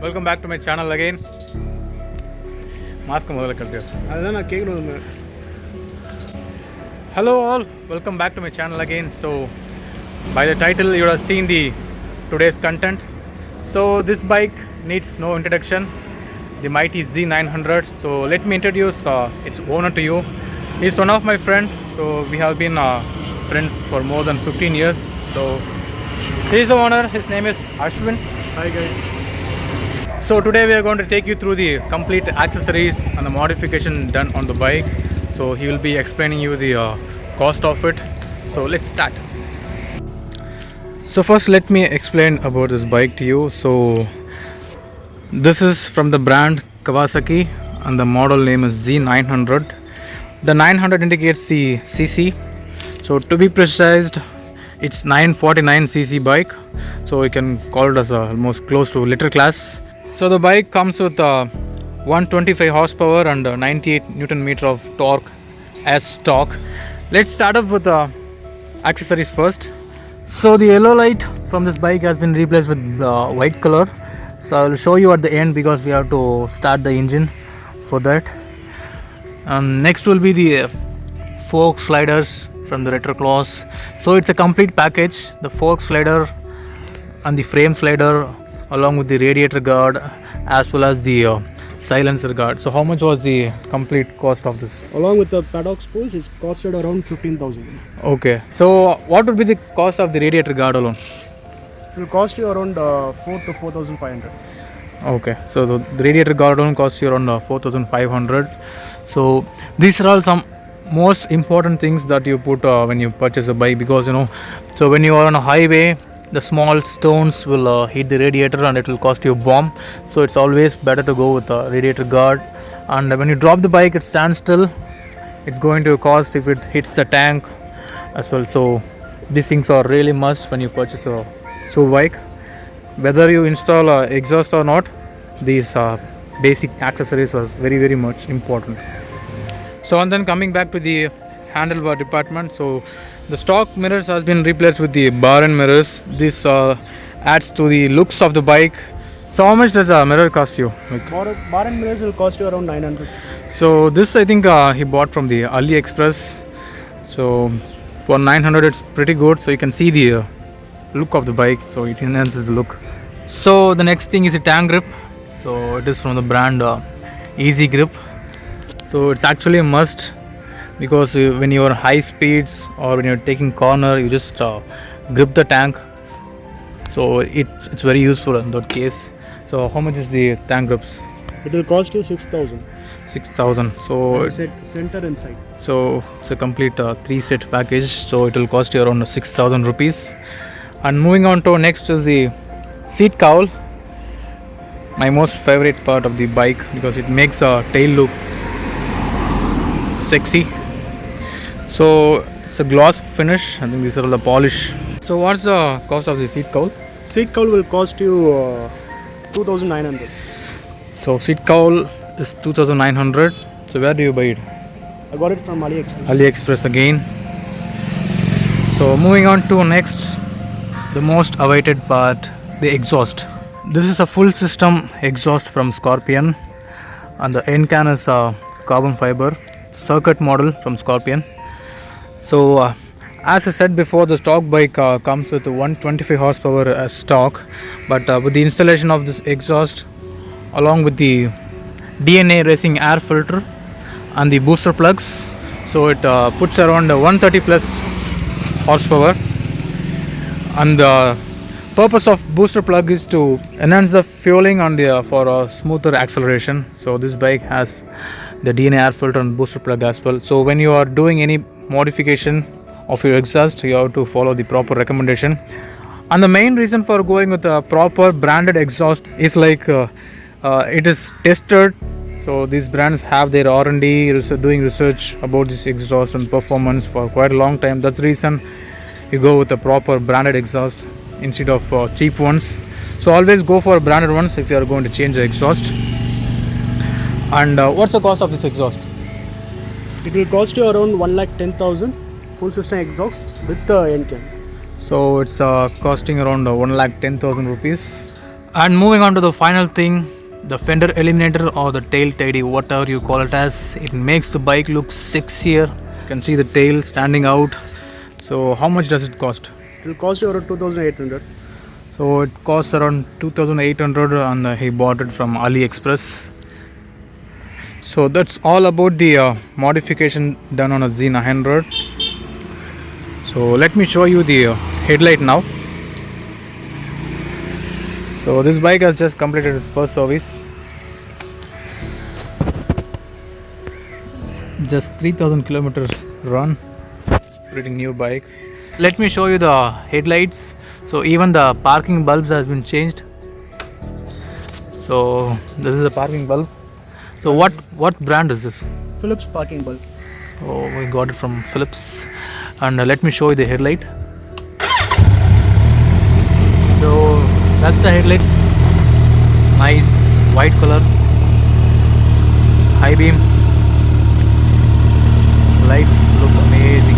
Welcome back to my channel again. Mask முதல்ல கழட்டியோ. அதுதான் நான் கேட்கணும். Hello all, welcome back to my channel again. So by the title you have seen the today's content. So this bike needs no introduction, the mighty Z900. So let me introduce its owner to you. He's one of my friend. So we have been friends for more than 15 years. So he's the owner. His name is Ashwin. Hi guys. So today we are going to take you through the complete accessories and the modification done on the bike. So he will be explaining you the cost of it. So let's start. So first let me explain about this bike to you. So this is from the brand Kawasaki and the model name is Z900. The 900 indicates the cc. So to be precise, it's 949cc bike. So we can call it as almost close to liter class. So the bike comes with 125 horsepower and 98 Newton meter of torque as stock. Let's start up with the accessories first. So the yellow light from this bike has been replaced with white color. So I will show you at the end because we have to start the engine for that. Next will be the fork sliders from the retro class. So it's a complete package, the fork slider and the frame slider along with the radiator guard as well as the silencer guard. So how much was the complete cost of this? Along with the paddock spools, it's costed around 15,000. Okay, so what would be the cost of the radiator guard alone? It will cost you around 4 to 4,500. Okay, so the radiator guard alone costs you around 4,500. So these are all some most important things that you put when you purchase a bike, because so when you are on a highway, the small stones will hit the radiator and it will cost you a bomb. So it's always better to go with a radiator guard. And when you drop the bike, it stands still, it's going to cost if it hits the tank as well. So these things are really must when you purchase a bike. Whether you install exhaust or not, these basic accessories are very very much important. So and then coming back to the handlebar department, so the stock mirrors has been replaced with the bar and mirrors. This adds to the looks of the bike. So how much does a mirror cost you? Bar and mirrors will cost you around 900. So this I think he bought from the AliExpress. So for 900 it's pretty good. So you can see the look of the bike, so it enhances the look. So the next thing is the tank grip. So it is from the brand Easy Grip. So it's actually a must, because when you are high speeds or when you're taking corner, you just grip the tank. So it's very useful in that case. So how much is the tank grips? It will cost you 6,000. 6,000. So center inside. So it's a complete 3-set package. So it will cost you around 6,000 rupees. And moving on to next is the seat cowl. My most favorite part of the bike, because it makes a tail look sexy. So it's a gloss finish. I think these are all the polish. So what's the cost of the seat cowl? Seat cowl will cost you 2,900. So seat cowl is 2,900. So where do you buy it? I got it from AliExpress. AliExpress again. So moving on to next, the most awaited part, the exhaust. This is a full system exhaust from Scorpion, and the end can is carbon fiber circuit model from Scorpion. So as I said before, the stock bike comes with 125 horsepower as stock, but with the installation of this exhaust along with the DNA Racing air filter and the booster plugs, so it puts around 130 plus horsepower. And the purpose of booster plug is to enhance the fueling and for a smoother acceleration. So this bike has the DNA air filter and booster plug as well. So when you are doing any modification of your exhaust, you have to follow the proper recommendation. And the main reason for going with a proper branded exhaust is like it is tested. So these brands have their R&D, doing research about this exhaust and performance for quite a long time. That's the reason you go with a proper branded exhaust instead of cheap ones. So always go for branded ones if you are going to change the exhaust. And what's the cost of this exhaust? It will cost you around 1,10,000 full system exhaust with the end can. So it's costing around 1,10,000 rupees. And moving on to the final thing, the fender eliminator or the tail tidy, whatever you call it as, it makes the bike look sexier. You can see the tail standing out. So how much does it cost? It will cost you around 2,800. So it costs around 2,800 and he bought it from AliExpress. So that's all about the modification done on a Z900. So let me show you the headlight now. So this bike has just completed its first service. Just 3,000 kilometers run. It's pretty new bike. Let me show you the headlights. So even the parking bulbs has been changed. So this is the parking bulb. So what brand is this? Philips parking bulb. Oh, we got it from Philips. And let me show you the headlight. So that's the headlight. Nice white color. High beam. Lights look amazing.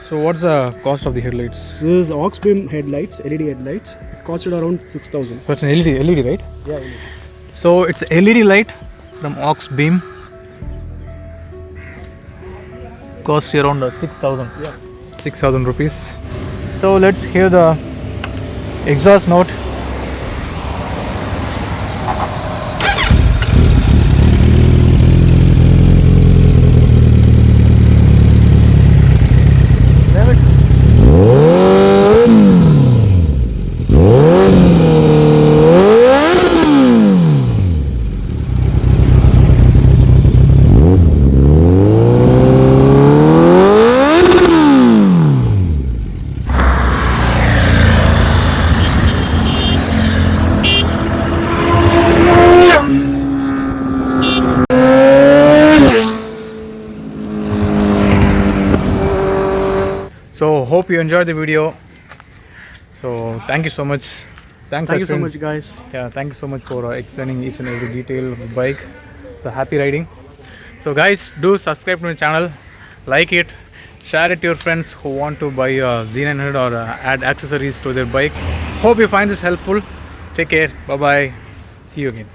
So what's the cost of the headlights? This is aux beam headlights, LED headlights. It costed around 6,000. So it's an LED, right? Yeah, LED. So it's LED light from aux beam. Costs around 6,000. Yeah. 6,000 rupees. So let's hear the exhaust note. So hope you enjoyed the video. So thank you so much. Thank you so much, guys. Yeah, thank you so much for explaining each and every detail of the bike. So happy riding. So guys, do subscribe to my channel, like it, share it to your friends who want to buy a Z900 or add accessories to their bike. Hope you find this helpful. Take care. Bye bye. See you again.